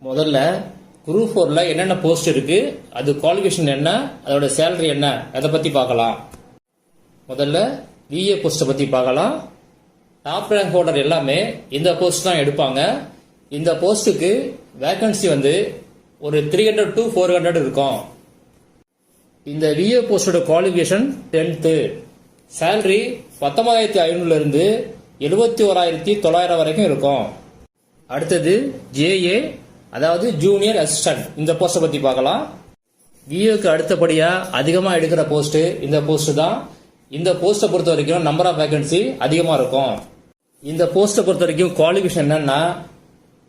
முதல்ல குரூப் 4ல என்னென்ன போஸ்ட் இருக்கு, அது குவாலிஃபிகேஷன் என்ன, அதோட சேலரி என்ன, அதை பத்தி பார்க்கலாம். முதல்ல விஏ போஸ்ட்டை பத்தி பார்க்கலாம். டாப் ரேங்க் ஹோல்டர் எல்லாமே இந்த போஸ்ட் தான் எடுப்பாங்க. இந்த போஸ்ட்டுக்கு வேகன்சி வந்து ஒரு 300 to 400 இருக்கும். இந்த விஏ போஸ்டோட குவாலிஃபிகேஷன் 10th. சேலரி 19,500 இருந்து 71,900 வரைக்கும் இருக்கும். அடுத்தது ஜேஏ, அதாவது ஜூனியர் அசிஸ்டன்ட், இந்த போஸ்ட்டை பத்தி பார்க்கலாம். விஏக்கு அடுத்தபடியா அதிகமா எடுக்கிற போஸ்ட் இந்த போஸ்ட் தான். இந்த போஸ்ட்டை பொறுத்த வரைக்கும் நம்பர் ஆஃப் வேகன்சி அதிகமா இருக்கும். இந்த போஸ்ட்டை பொறுத்த வரைக்கும் குவாலிஃபிகேஷன் என்னன்னா,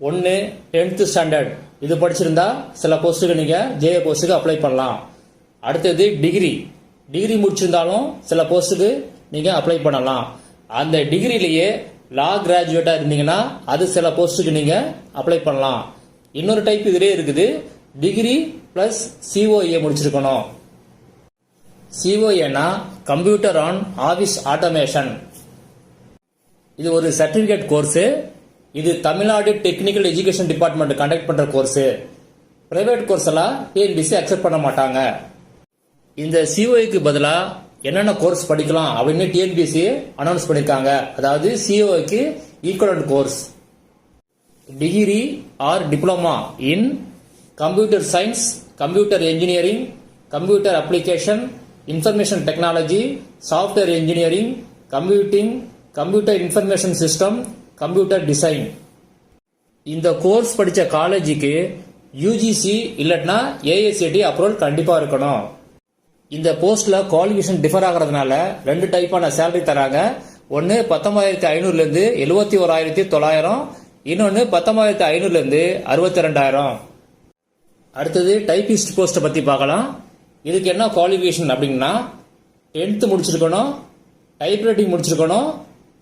1 10th ஸ்டாண்டர்ட் இது படிச்சிருந்தா சில போஸ்ட்டுக்கு நீங்க ஜேஏ போஸ்ட்டுக்கு அப்ளை பண்ணலாம். அடுத்தது டிகிரி முடிச்சிருந்தாலும் சில போஸ்ட்டுக்கு நீங்க அப்ளை பண்ணலாம். அந்த டிகிரிலேயே லா கிராஜுவேட்டா இருந்தீங்கன்னா அது சில போஸ்ட்டுக்கு நீங்க அப்ளை பண்ணலாம். இன்னொரு டைப் இதுலயே இருக்குது, டிகிரி பிளஸ் சிஓஏ முடிச்சிருக்கணும். சிஓஏனா கம்ப்யூட்டர் ஆன் ஆபீஸ் ஆட்டோமேஷன். இது ஒரு சர்டிபிகேட் கோர்ஸ். இது Tamil Nadu technical education department conduct பண்ற கோர்ஸ். பிரைவேட் கோர்ஸ் எல்லாம் டிஎன்பிசி அக்செப்ட் பண்ண மாட்டாங்க. இந்த சிஓஏக்கு பதிலா என்னென்ன கோர்ஸ் படிக்கலாம் அப்படின்னு டிஎன்பிசி அனௌன்ஸ் பண்ணிருக்காங்க. அதாவது சிஓஏக்கு equivalent course degree or diploma in computer science, computer engineering, computer application, information technology, software engineering, computing, computer information system, computer design. இந்த கோர்ஸ் படிச்ச காலேஜுக்கு யூஜிசி இல்லட்னா ஏஐசிடி அப்ரூவல் கண்டிப்பா இருக்கணும். இந்த போஸ்ட்ல குவாலிஃபிகேஷன் டிஃபர் ஆகிறதுனால 2 டைப்பான சேலரி தராங்க. ஒன்னு 19,500 இருந்து 71,900, இன்னொன்னு 19,500 இருந்து 62,000. அடுத்தது டைபிஸ்ட் போஸ்ட்டை பத்தி பார்க்கலாம். இதுக்கு என்ன குவாலிஃபிகேஷன் அப்படின்னா, 10th முடிச்சிருக்கணும், டைப்ரைட்டிங் முடிச்சிருக்கணும்,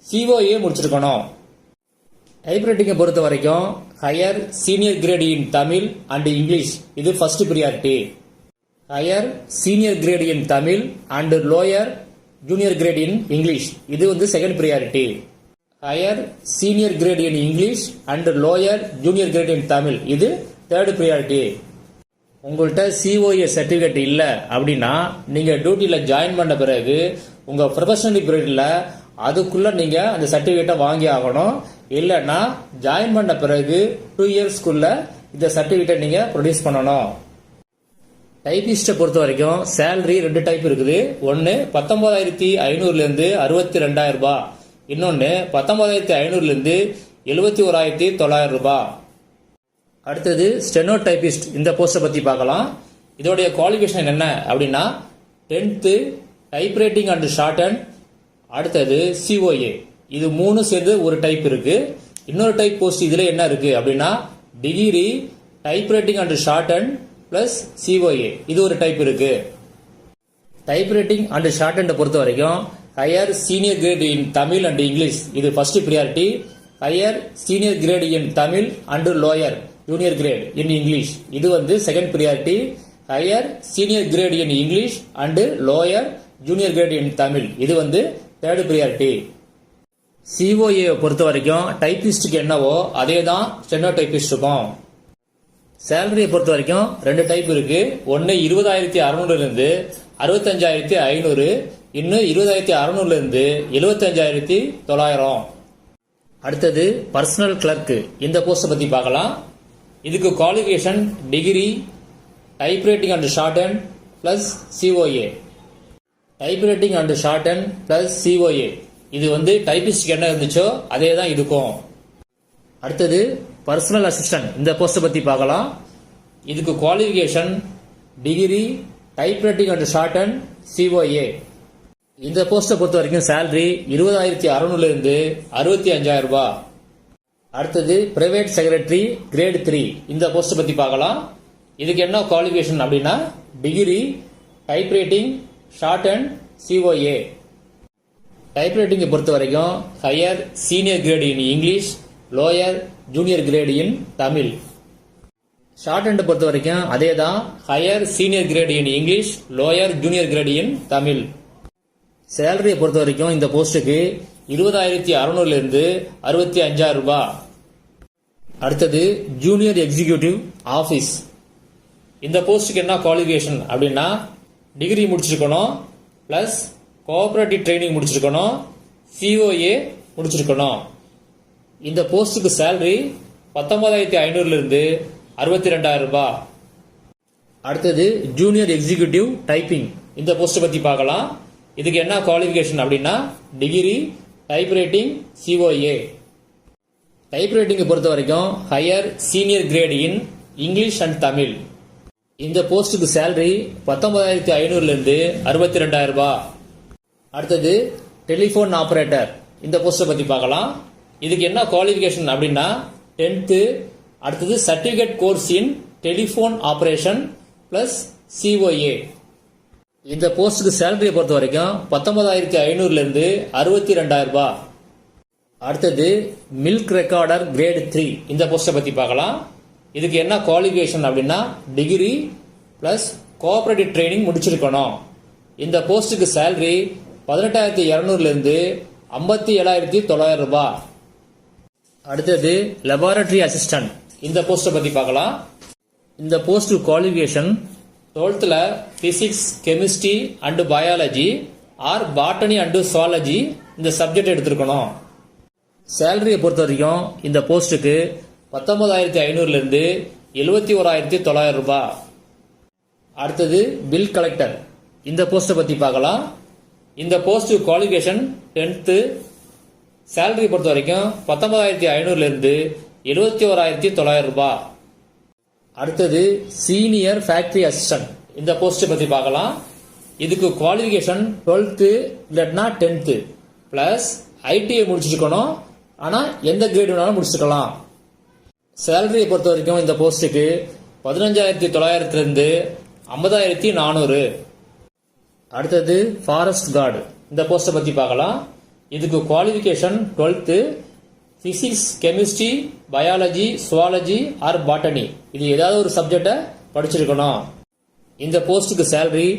சிஓஏ முடிச்சிருக்கணும். டைப்ரைட்டிங்கை பொறுத்த வரைக்கும் higher senior grade in Tamil and English இது first priority. Higher senior grade in Tamil and lower junior grade in English இது வந்து second priority. Higher senior grade in English and lower junior grade in Tamil இது third priority. உங்கள்கிட்ட COA certificate இல்ல அப்படின்னா நீங்க டியூட்டில join பண்ண பிறகு உங்க ப்ரொஃபஷனல் பீரியட்ல அதுக்குள்ள நீங்க அந்த சர்டிபிகேட்டை வாங்கி ஆகணும். இல்லைன்னா ஜாயின் பண்ண பிறகு 2 இயர்ஸ்க்குள்ள இந்த சர்டிபிகேட்டை நீங்க ப்ரொடியூஸ் பண்ணணும். டைபிஸ்ட பொறுத்த வரைக்கும் சேலரி 2 டைப் இருக்குது. ஒன்னு 19,500 இருந்து 62,000 ரூபாய், இன்னொன்னு 19,500 இருந்து 71,900 ரூபாய். அடுத்தது ஸ்டெனோ டைபிஸ்ட், இந்த போஸ்ட பத்தி பார்க்கலாம். இதோடைய குவாலிஃபிகேஷன் என்ன அப்படின்னா, 10th typewriting and short hand, அடுத்தது சிஓஏ, இது 3 சேர்ந்து ஒரு டைப் இருக்கு. இன்னொரு டைப் போஸ்ட் இதுல என்ன இருக்கு அப்படின்னா, degree typewriting and short hand plus COA இது ஒரு டைப் இருக்கு. டைப்ரைட்டிங் அண்ட் ஷார்ட் ஹேண்ட் பொறுத்த வரைக்கும் higher senior grade in Tamil and English இது first priority. Higher senior grade in Tamil and lower junior grade in English இது வந்து second priority. Higher senior grade in English and lower junior grade in Tamil இது வந்து third priority. COA பொறுத்த வரைக்கும் டைபிஸ்டுக்கு என்னவோ அதே தான் ஸ்டெனோ டைபிஸ்டுக்கும். சேலரியை பொறுத்த வரைக்கும் 2 டைப் இருக்கு. ஒன்னு 20,600 இருந்து 65,500, இன்னும் 20,600 இருந்து 75,900. அடுத்தது பர்சனல் கிளர்க், இந்த போஸ்ட பத்தி பார்க்கலாம். இதுக்கு qualification degree typewriting and short hand plus COA. Typewriting and short hand plus COA இது வந்து டைபிஸ்டுக்கு என்ன இருந்துச்சோ அதே தான் இருக்கும். அடுத்தது பர்சனல் அசிஸ்டன்ட், இந்த போஸ்ட பத்தி பார்க்கலாம். இதுக்கு qualification degree typewriting and short hand COA. இந்த போஸ்ட பொறுத்த வரைக்கும் சேலரி 20,600 இருந்து 65,000 ரூபாய். அடுத்தது பிரைவேட் செக்ரட்டரி கிரேட் 3, இந்த போஸ்ட பத்தி பார்க்கலாம். இதுக்கு என்ன குவாலிஃபிகேஷன் அப்படின்னா, degree typewriting shorthand COA. டைப்ரைட்டிங்கை பொறுத்த வரைக்கும் higher senior grade in English, lower junior grade in Tamil. Shorthand பொறுத்த வரைக்கும் அதே தான், higher senior grade in English, lower junior grade in Tamil. சேலரியை பொறுத்த வரைக்கும் இந்த போஸ்டுக்கு 20,600 இருந்து 65,000 ரூபாய். அடுத்தது ஜூனியர் எக்ஸிகியூட்டிவ் ஆஃபீஸ். இந்த போஸ்ட்டுக்கு என்ன குவாலிஃபிகேஷன் அப்படின்னா டிகிரி முடிச்சிருக்கணும், ப்ளஸ் கோஆபரேட்டிவ் ட்ரைனிங் முடிச்சிருக்கணும், COA முடிச்சிருக்கணும். இந்த போஸ்ட்டுக்கு சேலரி 19,500 62,000 ரூபாய். அடுத்தது ஜூனியர் எக்ஸிகியூட்டிவ் டைப்பிங். இந்த போஸ்ட்டை பற்றி பார்க்கலாம். இதுக்கு என்ன குவாலிஃபிகேஷன் அப்படின்னா டிகிரி, டைப்ரைட்டிங், COA. டைப்ரைட்டிங்கை பொறுத்த வரைக்கும் higher senior grade in English and Tamil. இந்த போஸ்ட்டுக்கு சேலரி 19,500 62,000 ரூபாய். அடுத்தது டெலிஃபோன் ஆபரேட்டர். இந்த போஸ்ட்டை பற்றி பார்க்கலாம். இதுக்கு என்ன குவாலிஃபிகேஷன் அப்படின்னா 10th. அடுத்தது சர்டிஃபிகேட் கோர்ஸ் இன் டெலிஃபோன் ஆபரேஷன் பிளஸ் COA. இந்த போஸ்ட்டுக்கு சேலரியை பொறுத்த வரைக்கும் 19,500 62,000 ரூபாய். அடுத்தது மில்க் ரெக்கார்டர் கிரேட் 3. இந்த போஸ்ட்டை பற்றி பார்க்கலாம். இதுக்கு என்ன குவாலிஃபிகேஷன் அப்படின்னா டிகிரி பிளஸ் கோஆபரேட்டிவ் ட்ரைனிங் முடிச்சிருக்கணும். இந்த போஸ்ட்டுக்கு சேலரி 18,200 57,900 ரூபாய். அடுத்தது லெபார்டரி அசிஸ்டன்ட். இந்த போஸ்ட்டை பற்றி பார்க்கலாம். இந்த post qualification 12th physics, chemistry and biology R botany and zoology இந்த சப்ஜெக்ட் எடுத்திருக்கணும். சேலரியை பொறுத்த வரைக்கும் இந்த போஸ்ட்டுக்கு 19,500 71,900 ரூபாய். அடுத்தது பில் கலெக்டர். இந்த போஸ்ட்டை பற்றி பார்க்கலாம். இந்த போஸ்ட் குவாலிஃபிகேஷன் 10th. சேலரி பொறுத்த வரைக்கும் 19,500 71,900 ரூபாய். அடுத்தது சீனியர் ஃபேக்டரி அசிஸ்டன்ட். இந்த போஸ்ட்டை பற்றி பார்க்கலாம். இதுக்கு குவாலிஃபிகேஷன் 12th இல்லைன்னா 10th பிளஸ் ITI முடிச்சிருக்கணும். ஆனால் எந்த கிரேட் வேணாலும் முடிச்சுக்கலாம். சேலரியை பொறுத்த வரைக்கும் இந்த போஸ்ட்டுக்கு 15,900 50,400. அடுத்தது ஃபாரஸ்ட் கார்டு. இந்த போஸ்ட்டை பற்றி பார்க்கலாம். இதுக்கு qualification 12th physics, chemistry, biology, zoology or botany இது ஏதாவது ஒரு சப்ஜெக்டை படிச்சிருக்கணும். இந்த போஸ்ட்டுக்கு சேலரி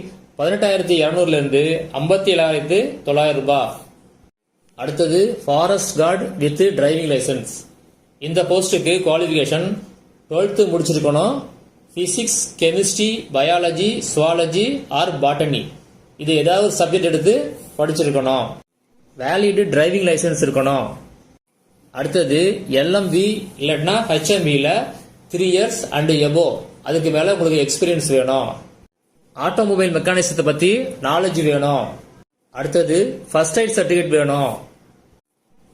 18,200 57,900 ரூபாய். அடுத்தது forest guard with driving licence. இந்த போஸ்ட்டுக்கு குவாலிஃபிகேஷன் 12th முடிச்சிருக்கணும். Physics, chemistry, biology, zoology or botany இது ஏதாவது ஒரு சப்ஜெக்ட் எடுத்து படிச்சிருக்கணும். வேலிட் டிரைவிங் லைசன்ஸ் இருக்கணும். அடுத்தது LMV இல்லைன்னா HMVல 3 years அண்ட் எபோ அதுக்கு மேலே உங்களுக்கு எக்ஸ்பீரியன்ஸ் வேணும். ஆட்டோமொபைல் மெக்கானிசத்தை பற்றி நாலேஜ் வேணும். அடுத்தது ஃபர்ஸ்ட் எய்ட் சர்டிஃபிகேட் வேணும்.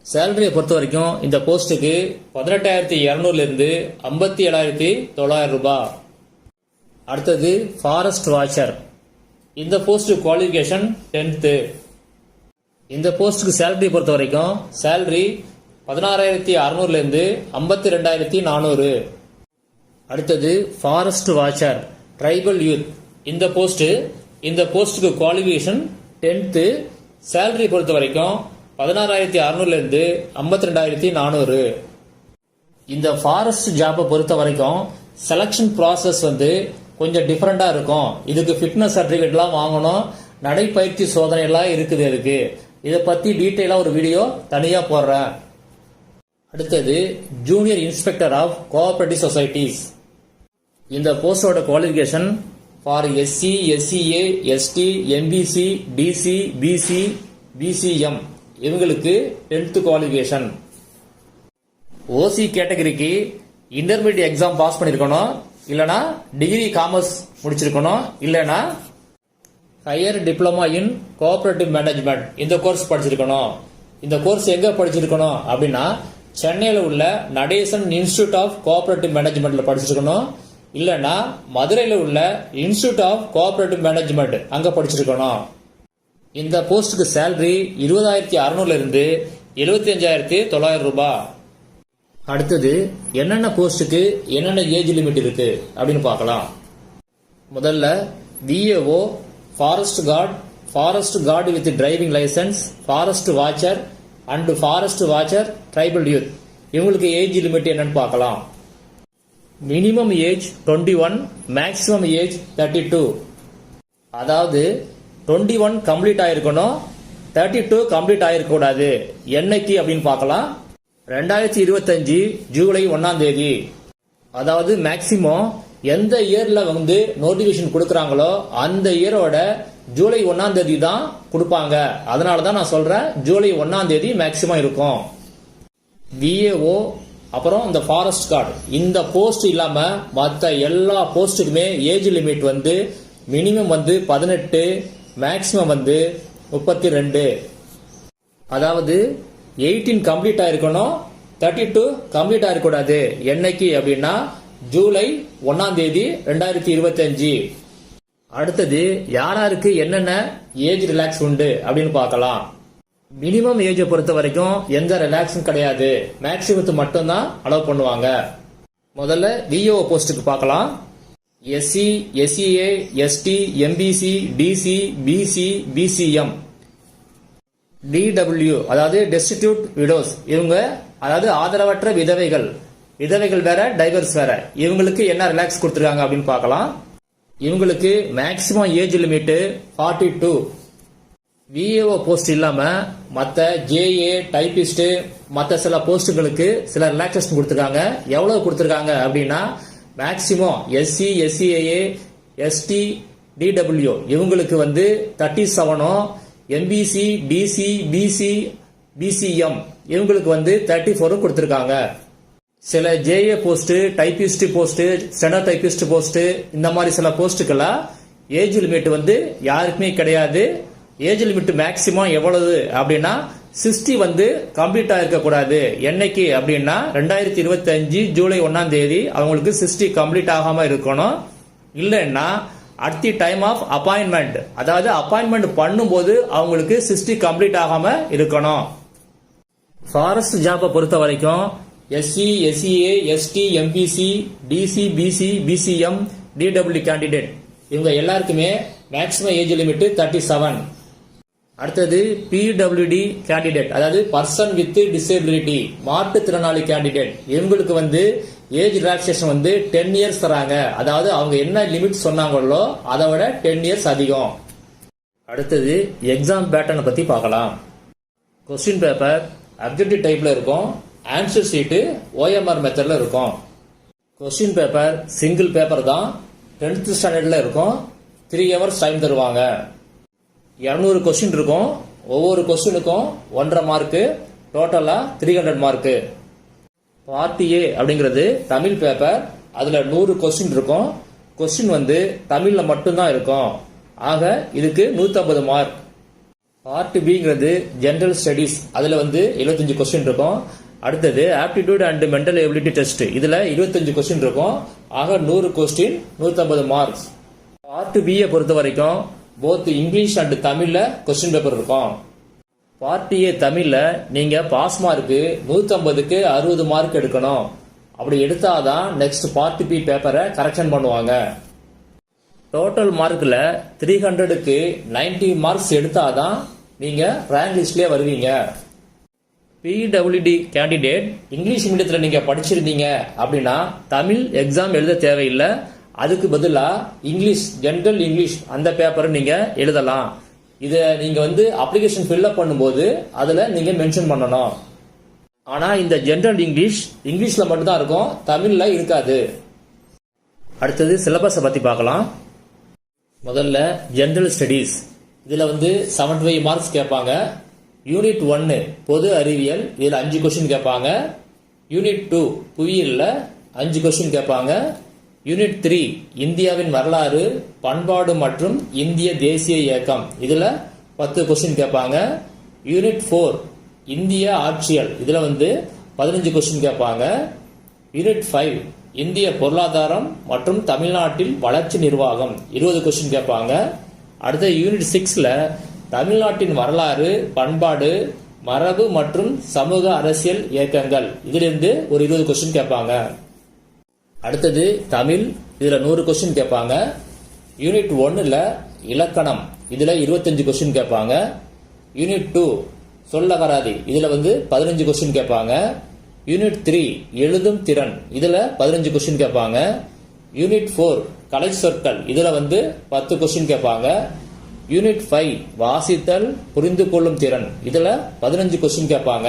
சேலரியை பொறுத்த வரைக்கும் இந்த போஸ்ட்டுக்கு 18,200 57,900 ரூபாய். அடுத்தது ஃபாரஸ்ட் வாட்சர். இந்த போஸ்ட் குவாலிஃபிகேஷன் 10th. இந்த போஸ்ட்டுக்கு சேலரியை பொறுத்த வரைக்கும் சேலரி 16,600 52,400. அடுத்தது ஃபாரஸ்ட் வாட்சர் ட்ரைபல் யூத். இந்த போஸ்ட்டுக்கு குவாலிஃபிகேஷன் 10th. சேலரி பொறுத்த வரைக்கும் 16,600 52,400. இந்த ஃபாரஸ்ட் ஜாப்பை பொறுத்த வரைக்கும் செலக்ஷன் ப்ராசஸ் கொஞ்சம் டிஃப்ரெண்டா இருக்கும். இதுக்கு ஃபிட்னஸ் சர்டிஃபிகேட்லாம் வாங்கணும், நடைப்பயிற்சி சோதனை எல்லாம் இருக்குது. இதுக்கு இதை பத்தி டீட்டெயிலா ஒரு வீடியோ தனியா போடுறேன். அடுத்தது junior inspector of cooperative societies. இந்த போஸ்டோட qualification for SC, SCA, ST, MBC, DC, BC, BCM இவங்களுக்கு 10th குவாலிஃபிகேஷன். OC கேட்டகரிக்கு இன்டர்மீடியட் எக்ஸாம் பாஸ் பண்ணிருக்கணும், இல்லனா டிகிரி காமர்ஸ் முடிச்சிருக்கணும், இல்லனா higher diploma in cooperative management இந்த கோர்ஸ் படிச்சிருக்கணும். இந்த கோர்ஸ் எங்க படிச்சிருக்கணும் அப்படின்னா சென்னையில் உள்ள நடேசன் இன்ஸ்டிடியூட் ஆஃப் கோஆபரேட்டிவ் மேனேஜ்மெண்ட்ல படிச்சிருக்கணும், இல்லனா மதுரையில் உள்ள இன்ஸ்டிடியூட் ஆஃப் கோஆபரேட்டிவ் மேனேஜ்மெண்ட் அங்க படிச்சிருக்கணும். இந்த போஸ்டுக்கு சேலரி 20,600 75,900 ரூபாய். அடுத்தது என்னென்ன போஸ்டுக்கு என்னென்ன ஏஜ் லிமிட் இருக்கு அப்படின்னு பார்க்கலாம். முதல்ல VAO, forest guard with driving licence, forest watcher and forest watcher tribal youth இவங்களுக்கு ஏஜ் லிமிட் என்னன்னு பார்க்கலாம். Minimum age 21, maximum age 32. அதாவது 21 கம்ப்ளீட் ஆயிருக்கணும், 32 கம்ப்ளீட் ஆயிருக்க கூடாது. என்னைக்கு அப்படின்னு பார்க்கலாம். 2025 ஜூலை 1ஆம் தேதி. அதாவது மேக்சிமம் எந்த இயர்ல வந்து நோட்டிபிகேஷன் கொடுக்கறாங்களோ அந்த இயரோட ஜூலை 1ஆம் தேதி தான் கொடுப்பாங்க. அதனால தான் நான் சொல்றேன் ஜூலை 1ஆம் தேதி மேக்சிமம் இருக்கும். விஏஓ அப்புறம் இந்த ஃபாரஸ்ட் கார்டு இந்த போஸ்ட் இல்லாம மற்ற எல்லா போஸ்ட்டுக்குமே ஏஜ் லிமிட் வந்து மினிமம் வந்து 18, மேக்சிமம் வந்து 32. அதாவது 18 கம்ப்ளீட் ஆயிருக்கணும், 32 கம்ப்ளீட் ஆயிருக்கூடாது. என்னைக்கு அப்படின்னா ஜூலை 1ஆம் தேதி 2025. அடுத்தது யாராருக்கு என்னென்ன ஏஜ் ரிலாக்ஸ் உண்டு அப்படின்னு பார்க்கலாம். மினிமம் ஏஜை பொறுத்த வரைக்கும் எந்த ரிலாக்ஸும் கிடையாது, மேக்சிமத்து மட்டும்தான் அலோவ் பண்ணுவாங்க. முதல்ல விஓ போஸ்டுக்கு பார்க்கலாம். SC, SCA, ST, MBC, DC, BC, BCM, DW அதாவது டெஸ்டிடியூட் விடோஸ், இவங்க அதாவது ஆதரவற்ற விதவைகள். விதவைகள் வேற, டைவர்ஸ் வேற. இவங்களுக்கு என்ன ரிலாக்ஸ் கொடுத்துருக்காங்க அப்படின்னு பார்க்கலாம். இவங்களுக்கு maximum age limit 42. VAO post இல்லாம மற்ற ஜேஏ, டைபிஸ்ட், மற்ற சில போஸ்டுகளுக்கு சில ரிலாக்ஸேஷன் கொடுத்துருக்காங்க. எவ்வளவு கொடுத்துருக்காங்க அப்படின்னா மேக்சிமம் எஸ்சி, எஸ்சிஏஏ, எஸ்டி, டிடபிள்யூ இவங்களுக்கு வந்து 37, எம்பிசி, டிசி, பிசி, பிசிஎம் இவங்களுக்கு வந்து 34 கொடுத்துருக்காங்க. சில JA post, typist post, steno typist post இந்த மாதிரி சில போஸ்டுக்கெல்லாம் ஏஜ் லிமிட் வந்து யாருக்குமே கிடையாது. ஏஜ் லிமிட் மேக்சிமம் எவ்வளவு அப்படின்னா 60 வந்து கம்ப்ளீட் ஆயிருக்க கூடாது. என்னைக்கு அப்படின்னா 2025 ஜூலை 1ஆம் தேதி அவங்களுக்கு 60 கம்ப்ளீட் ஆகாம இருக்கணும். இல்லைன்னா at the time of appointment, அதாவது அப்பாயின்மெண்ட் பண்ணும்போது அவங்களுக்கு 60 கம்ப்ளீட் ஆகாம இருக்கணும். ஃபாரஸ்ட் ஜாப்பை பொறுத்த வரைக்கும் SC, SCA, ST, MBC, DC, BC, BCM, DW candidate இவங்க எல்லாருக்குமே மேக்ஸிமம் ஏஜ் லிமிட் 37. அடுத்தது பிடபிள்யூடி கேண்டிடேட், அதாவது பர்சன் வித் டிசேபிலிட்டி, மாற்றுத்திறனாளி கேண்டிடேட் இவங்களுக்கு வந்து ஏஜ் ரிலாக்ஸேஷன் வந்து 10 இயர்ஸ் தராங்க. அதாவது அவங்க என்ன லிமிட் சொன்னாங்களோ அதை விட 10 இயர்ஸ் அதிகம். அடுத்தது எக்ஸாம் பேட்டர்னை பத்தி பார்க்கலாம். கொஸ்டின் பேப்பர் அப்ஜெக்டிவ் டைப்ல இருக்கும். ஆன்சர் ஷீட்டு ஓஎம்ஆர் மெத்தட்ல இருக்கும். கொஸ்டின் பேப்பர் சிங்கிள் பேப்பர் தான், 10th ஸ்டாண்டர்ட்ல இருக்கும். 3 hours டைம் தருவாங்க. 200 கொஸ்டின் இருக்கும். ஒவ்வொரு கொஸ்டினுக்கும் 1.5 மார்க்கு, டோட்டலா 300 மார்க்கு. பார்ட் ஏ அப்படிங்கிறது தமிழ் பேப்பர். அதுல 100 கொஸ்டின் இருக்கும். கொஸ்டின் வந்து தமிழ்ல மட்டும்தான் இருக்கும். ஆக இதுக்கு 150 மார்க். பார்ட் பிங்கிறது ஜெனரல் ஸ்டடீஸ். அதுல வந்து 75 கொஸ்டின் இருக்கும். அடுத்தது aptitude and mental ability test. இதுல 25 கொஸ்டின் இருக்கும். ஆக 100 கொஸ்டின், 150 மார்க்ஸ். பார்ட் பி பொறுத்த வரைக்கும் போத் இங்கிலீஷ் அண்ட் தமிழ்ல கொஸ்டின் பேப்பர் இருக்கும். பார்ட் ஏ தமிழ்ல நீங்க பாஸ் மார்க்கு 150க்கு 60 மார்க் எடுக்கணும். அப்படி எடுத்தாதான் நெக்ஸ்ட் பார்ட் பி பேப்பரை கரெக்ஷன் பண்ணுவாங்க. டோட்டல் மார்க்ல 300க்கு 90 மார்க்ஸ் எடுத்தாதான் நீங்க ரேங்க் லிஸ்ட்லயே வருவீங்க. பிடபிள்யூடி கேண்டிடேட் இங்கிலீஷ் மீடியத்தில் நீங்க படிச்சிருந்தீங்க அப்படின்னா தமிழ் எக்ஸாம் எழுத தேவையில்லை. அதுக்கு பதிலா இங்கிலீஷ், ஜெனரல் இங்கிலீஷ் அந்த பேப்பரை நீங்க எழுதலாம். இதை நீங்க வந்து அப்ளிகேஷன் ஃபில்அப் பண்ணும்போது அதுல நீங்க மென்ஷன் பண்ணணும். ஆனா இந்த ஜெனரல் இங்கிலீஷ்ல மட்டும்தான் இருக்கும், தமிழ்ல இருக்காது. அடுத்தது சிலபஸை பத்தி பார்க்கலாம். முதல்ல ஜெனரல் ஸ்டடீஸ். இதுல வந்து 75 மார்க்ஸ் கேட்பாங்க. யூனிட் 1 பொது அறிவியல், இதுல 5 கொஸ்டின் கேட்பாங்க. யூனிட் 2 புவியியல்ல 5 கொஸ்டின் கேட்பாங்க. யூனிட் 3 இந்தியாவின் வரலாறு, பண்பாடு மற்றும் இந்திய தேசிய இயக்கம், இதுல 10 கொஸ்டின் கேட்பாங்க. யூனிட் 4 இந்திய ஆட்சியல், இதுல வந்து 15 கொஸ்டின் கேட்பாங்க. யூனிட் 5 இந்திய பொருளாதாரம் மற்றும் தமிழ்நாட்டில் வளர்ச்சி நிர்வாகம், 20 கொஸ்டின் கேட்பாங்க. அடுத்த யூனிட் 6ல தமிழ்நாட்டின் வரலாறு, பண்பாடு, மரபு மற்றும் சமூக அரசியல் இயக்கங்கள், இதிலிருந்து ஒரு 20 கொஸ்டின் கேட்பாங்க. அடுத்தது தமிழ், இதுல 100 கொஸ்டின் கேட்பாங்க. யூனிட் 1ல இலக்கணம், இதுல 25 கொஸ்டின் கேட்பாங்க. யூனிட் 2 சொல்லகராதி, இதுல வந்து 15 கொஸ்டின் கேட்பாங்க. யூனிட் 3 எழுதும் திறன், இதுல 15 கொஸ்டின் கேட்பாங்க. யூனிட் 4 கலை சொற்கள், இதுல வந்து 10 கொஸ்டின் கேட்பாங்க. யூனிட் 5 வாசித்தல் புரிந்து கொள்ளும் திறன், இதுல 15 கொஸ்டின் கேட்பாங்க.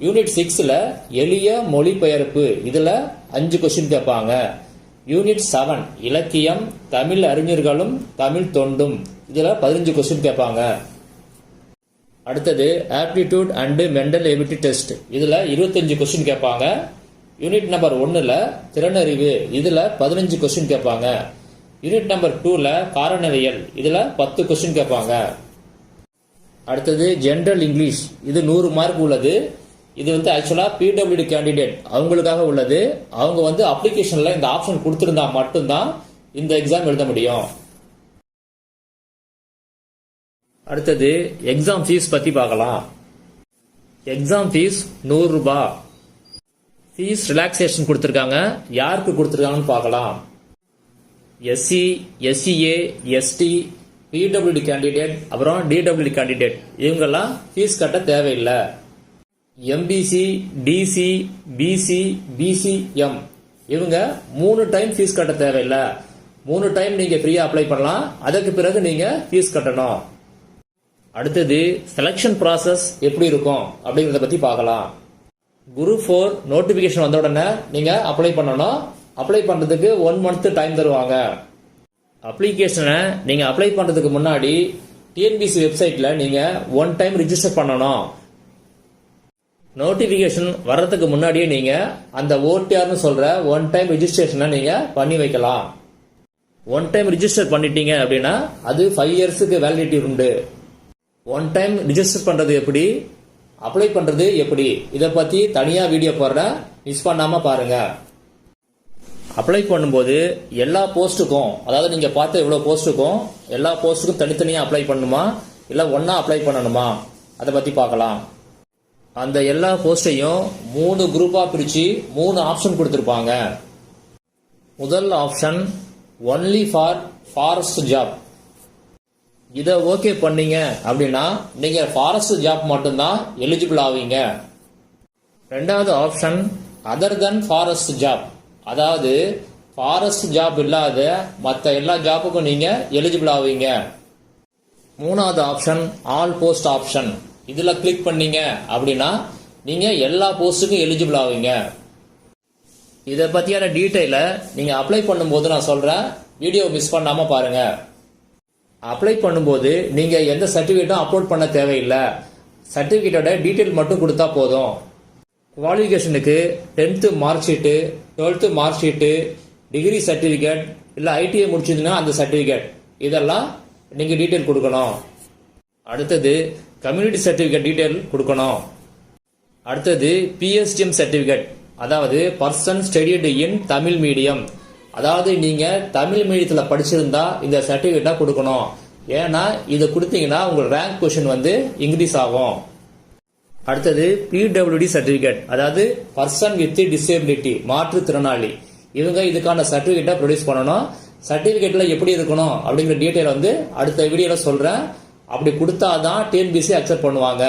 யூனிட் 6ல எளிய மொழிபெயர்ப்பு இதுல 5 கொஸ்டின் கேட்பாங்க. யூனிட் 7 இலக்கியம், தமிழ் அறிஞர்களும் தமிழ் தொண்டும் இதுல 15 கொஸ்டின் கேட்பாங்க. அடுத்தது aptitude and mental ability test இதுல 25 கொஸ்டின் கேட்பாங்க. யூனிட் நம்பர் 1ல திறனறிவு இதுல 15 கொஸ்டின் கேட்பாங்க. யூனிட் நம்பர் 2ல காரணவியல் இதுல 10 கொஸ்டின் கேட்பாங்க. அடுத்தது ஜெனரல் இங்கிலீஷ் இது 100 மார்க் உள்ளது. இது வந்து ஆக்சுவலா பிடபிள்யூடி கேண்டிடேட் அவங்களுக்காக உள்ளது. அவங்க வந்து அப்ளிகேஷன்ல இந்த ஆப்ஷன் கொடுத்திருந்தா மட்டும்தான் இந்த எக்ஸாம் எழுத முடியும். அடுத்தது எக்ஸாம் ஃபீஸ் பத்தி பார்க்கலாம். எக்ஸாம் ஃபீஸ் 100 ரூபாய். ஃபீஸ் ரிலாக்ஸேஷன் கொடுத்திருக்காங்க. யாருக்கு கொடுத்திருக்காங்கன்னு பார்க்கலாம். SC, SCA, ST, PWD candidate அப்புறம் டிடபிள்யூடி கேண்டிடேட் இவங்கெல்லாம் ஃபீஸ் கட்ட தேவையில்லை. எம்பிசி, டிசி, பிசி, பிசிஎம் இவங்க 3 டைம் ஃபீஸ் கட்ட தேவையில்லை. 3 டைம் நீங்க ஃப்ரீயா அப்ளை பண்ணலாம். அதுக்கு பிறகு நீங்க ஃபீஸ் கட்டணும். அடுத்தது செலக்ஷன் ப்ராசஸ் எப்படி இருக்கும் அப்படிங்கறத பத்தி பார்க்கலாம். குரூப் 4 நோட்டிபிகேஷன் வந்த உடனே நீங்க அப்ளை பண்ணணும். அப்ளை பண்றதுக்கு 1 மந்த் டைம் தருவாங்க. அப்ளிகேஷனை நீங்க அப்ளை பண்றதுக்கு முன்னாடி டிஎன்பிசி வெப்சைட்ல நீங்க 1 டைம் ரிஜிஸ்டர் பண்ணணும். நோட்டிபிகேஷன் வர்றதுக்கு முன்னாடியே நீங்க அந்த ஓடிஆர்னு சொல்ற 1 டைம் ரிஜிஸ்ட்ரேஷனை நீங்க பண்ணி வைக்கலாம். 1 டைம் ரிஜிஸ்டர் பண்ணிட்டீங்க அப்படின்னா அது 5 இயர்ஸுக்கு வேலிடிட்டி உண்டு. 1 டைம் ரிஜிஸ்டர் பண்றது எப்படி, அப்ளை பண்றது எப்படி, இதை பத்தி தனியா வீடியோ போடுறேன், மிஸ் பண்ணாம பாருங்க. அப்ளை பண்ணும்போது எல்லா போஸ்ட்டுக்கும், அதாவது நீங்க பார்த்த இவ்வளவு போஸ்ட்டுக்கும் எல்லா போஸ்ட்டுக்கும் தனித்தனியா அப்ளை பண்ணணுமா இல்ல ஒன்னா அப்ளை பண்ணணுமா அதை பத்தி பார்க்கலாம். அந்த எல்லா போஸ்டையும் 3 குரூப்பா பிரிச்சு 3 ஆப்ஷன் கொடுத்திருப்பாங்க. முதல் option only for forest job. இதை ஓகே பண்ணீங்க அப்படின்னா நீங்க ஃபாரஸ்ட் ஜாப் மட்டும்தான் எலிஜிபிள் ஆவீங்க. ரெண்டாவது ஆப்ஷன் அதர் தென் ஃபாரஸ்ட் ஜாப், அதாவது ஃபாரஸ்ட் ஜாப் இல்லாத மற்ற எல்லா ஜாப்புக்கும் நீங்க எலிஜிபிள் ஆவீங்க. மூணாவது ஆப்ஷன் ஆல் போஸ்ட் ஆப்ஷன். இதுல கிளிக் பண்ணீங்க அப்படின்னா நீங்க எல்லா போஸ்டுக்கும் எலிஜிபிள் ஆவீங்க. இதை பத்தியான டீட்டெயில நீங்க அப்ளை பண்ணும்போது நான் சொல்றேன், வீடியோ மிஸ் பண்ணாம பாருங்க. அப்ளை பண்ணும்போது நீங்க எந்த சர்டிபிகேட்டும் அப்லோட் பண்ண தேவையில்லை. சர்டிபிகேட்டோட டீட்டெயில் மட்டும் கொடுத்தா போதும். குவாலிஃபிகேஷனுக்கு 10th mark sheet, 12th mark sheet, degree certificate இல்ல ஐடிஐ முடிச்சிருந்தீங்கன்னா அந்த சர்டிபிகேட் இதெல்லாம் நீங்க டீட்டெயில் கொடுக்கணும். அடுத்தது கம்யூனிட்டி சர்டிபிகேட் டீட்டெயில் கொடுக்கணும். அடுத்தது பிஎஸ்டிஎம் சர்டிபிகேட், அதாவது person studied in Tamil medium, அதாவது நீங்க தமிழ் மீடியத்துல படிச்சிருந்தா இந்த சர்டிபிகேட்டா கொடுக்கணும். ஏன்னா இதை கொடுத்தீங்கன்னா உங்க ரேங்க் பொசிஷன் வந்து இன்க்ரீஸ் ஆகும். அடுத்தது பிடபிள்யூடி சர்டிபிகேட், அதாவது பர்சன் வித் டிசேபிலிட்டி, மாற்றுத்திறனாளி, இவங்க இதுக்கான சர்டிபிகேட்டை ப்ரொடியூஸ் பண்ணணும். சர்டிபிகேட்ல எப்படி இருக்கணும் அப்படிங்கிற டீட்டெயில் வந்து அடுத்த வீடியோல சொல்றேன். அப்படி கொடுத்தாதான் டிஎன்பிசி அக்செப்ட் பண்ணுவாங்க.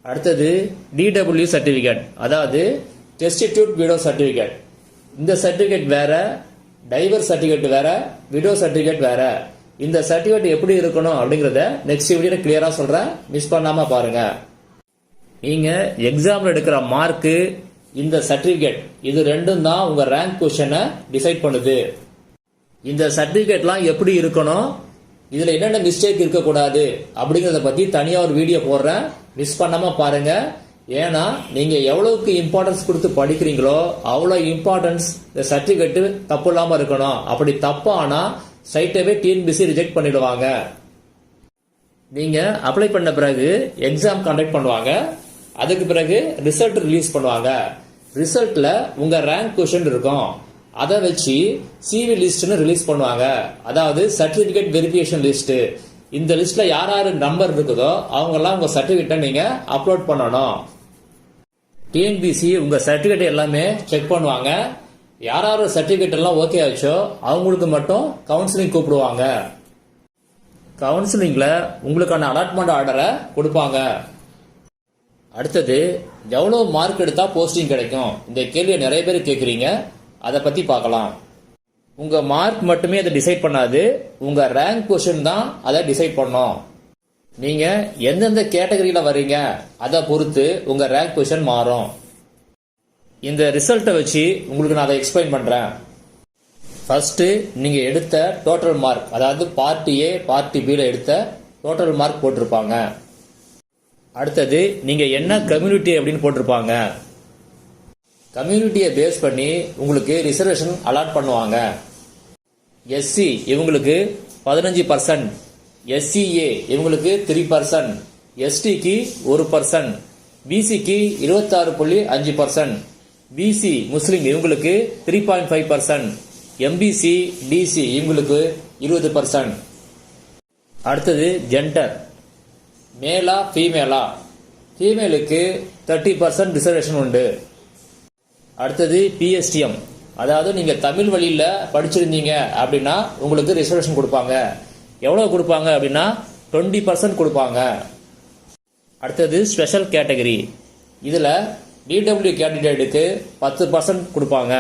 அடுத்தது டிடபிள்யூ சர்டிபிகேட், அதாவது டெஸ்டிடியூட் விடோ சர்டிபிகேட். இந்த சர்டிபிகேட் வேற, டைவர் சர்டிபிகேட் வேற, விடோ சர்டிபிகேட் வேற. இந்த சர்டிபிகேட் எப்படி இருக்கணும் அப்படிங்கறத நெக்ஸ்ட் வீடியோல கிளியரா சொல்றேன், மிஸ் பண்ணாம பாருங்க. நீங்க எக்ஸாம்ல எடுக்கிற மார்க், இந்த சர்டிபிகேட், இது ரெண்டும் தான் உங்க ரேங்க் பொசிஷனை டிசைட் பண்ணுது. இந்த சர்டிபிகேட்லாம் எப்படி இருக்கணும், இதுல என்னென்ன மிஸ்டேக் இருக்கக்கூடாது அப்படிங்கறத பத்தி தனியா ஒரு வீடியோ போடுறேன், மிஸ் பண்ணாம பாருங்க. ஏன்னா நீங்க எவ்வளவுக்கு இம்பார்ட்டன்ஸ் கொடுத்து படிக்கிறீங்களோ அவ்வளவு இம்பார்ட்டன்ஸ் இந்த சர்டிபிகேட் தப்பு இல்லாம இருக்கணும். அப்படி தப்பானா ஸ்ட்ரைட்டாவே டிஎன்பிசி ரிஜெக்ட் பண்ணிடுவாங்க. நீங்க அப்ளை பண்ண பிறகு எக்ஸாம் கண்டக்ட் பண்ணுவாங்க. அதுக்கு பிறகு ரிசல்ட் ரிலீஸ் பண்ணுவாங்க. ரிசல்ட்ல உங்க ரேங்க் பொசிஷன் இருக்கும். அதை வச்சு சிவி லிஸ்ட்னு ரிலீஸ் பண்ணுவாங்க, அதாவது சர்டிபிகேட் வெரிஃபிகேஷன் லிஸ்ட். இந்த லிஸ்ட்ல யார் யாரு நம்பர் இருக்குதோ அவங்க எல்லாம் உங்க சர்டிபிகேட்டை நீங்க அப்லோட் பண்ணணும். டிஎன்பிசி உங்க சர்டிபிகேட் எல்லாமே செக் பண்ணுவாங்க. யாராரு சர்டிபிகேட் எல்லாம் ஓகே ஆச்சோ அவங்களுக்கு மட்டும் கவுன்சிலிங் கூப்பிடுவாங்க. கவுன்சிலிங்ல உங்களுக்கான அலாட்மெண்ட் ஆர்டரை கொடுப்பாங்க. அடுத்தது எவ்வளவு மார்க் எடுத்தா போஸ்டிங் கிடைக்கும், இந்த கேள்வியை நிறைய பேர் கேட்குறீங்க, அதை பத்தி பார்க்கலாம். உங்க மார்க் மட்டுமே அதை டிசைட் பண்ணாது, உங்க ரேங்க் பொசிஷன் தான் அதை டிசைட் பண்ணும். நீங்க எந்தெந்த கேட்டகரியில வரீங்க அதை பொறுத்து உங்க ரேங்க் பொசிஷன் மாறும். இந்த ரிசல்ட்டை வச்சு உங்களுக்கு நான் அதை எக்ஸ்பிளைன் பண்றேன். ஃபர்ஸ்ட் நீங்க எடுத்த டோட்டல் மார்க், அதாவது பார்ட்டி ஏ பார்ட்டி பில எடுத்த டோட்டல் மார்க் போட்டிருப்பாங்க. அடுத்தது நீங்க என்ன கம்யூனிட்டி அப்படின்னு போட்டிருப்பாங்க. கம்யூனிட்டியை பேஸ் பண்ணி உங்களுக்கு ரிசர்வேஷன் அலாட் பண்ணுவாங்க. எஸ்சி இவங்களுக்கு 15%, எஸ்சிஏ இவங்களுக்கு 3%, எஸ்டிக்கு 1%, பிசிக்கு 26.5%, பிசி முஸ்லிம் இவங்களுக்கு 3.5%, எம்பிசி டிசி இவங்களுக்கு 20%. அடுத்தது ஜெண்டர், மேலா ஃபீமேலா, ஃபீமேலுக்கு 30% ரிசர்வேஷன் உண்டு. அடுத்தது பிஎஸ்டிஎம், அதாவது நீங்க தமிழ் வழியில படிச்சிருந்தீங்க அப்படின்னா உங்களுக்கு ரிசர்வேஷன் கொடுப்பாங்க. எவ்வளவு கொடுப்பாங்க அப்படின்னா 20% கொடுப்பாங்க. அடுத்தது ஸ்பெஷல் கேட்டகரி, இதுல பிடபிள்யூ கேண்டிடேட்டுக்கு 10% கொடுப்பாங்க,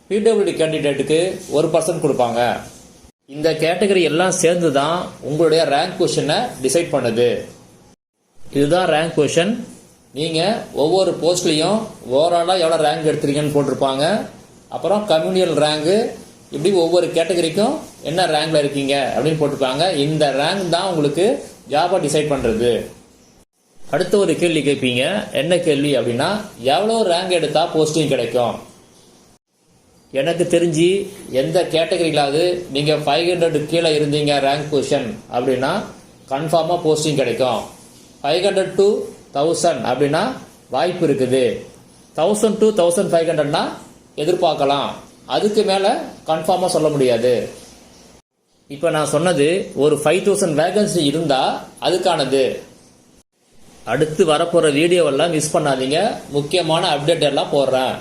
பிடபிள்யூ கேண்டிடேட்டுக்கு 1% கொடுப்பாங்க. இந்த கேட்டகரி எல்லாம் சேர்ந்து தான் உங்களுடைய ரேங்க் பொசிஷனை டிசைட் பண்ணுது. இதுதான் ரேங்க் பொசிஷன். நீங்க ஒவ்வொரு போஸ்ட்லயும் ஓவராலா எவ்வளவு ரேங்க் எடுத்துருக்கீங்கன்னு போட்டிருப்பாங்க. அப்புறம் கம்யூனியல் ரேங்க், இப்படி ஒவ்வொரு கேட்டகரிக்கும் என்ன ரேங்க்ல இருக்கீங்க அப்படின்னு போட்டிருப்பாங்க. இந்த ரேங்க் தான் உங்களுக்கு ஜாபா டிசைட் பண்றது. அடுத்த ஒரு கேள்வி கேட்பீங்க, என்ன கேள்வி அப்படின்னா எவ்வளவு ரேங்க் எடுத்தா போஸ்டிங் கிடைக்கும். எனக்கு தெரிஞ்சு எந்த கேட்டகரியிலாவது நீங்க 500 கீழே இருந்தீங்க ரேங்க் பொசிஷன் அப்படின்னா கன்ஃபார்மா போஸ்டிங் கிடைக்கும். 500 to 1000 அப்படின்னா வாய்ப்பு இருக்குது. 1000 to 1500 எதிர்பார்க்கலாம். அதுக்கு மேல கன்ஃபார்மா சொல்ல முடியாது. இப்ப நான் சொன்னது ஒரு 5000 வேகன்சி இருந்தா அதுக்கானது. அடுத்து வரப்போற வீடியோவெல்லாம் மிஸ் பண்ணாதீங்க, முக்கியமான அப்டேட் எல்லாம் போடுறேன்.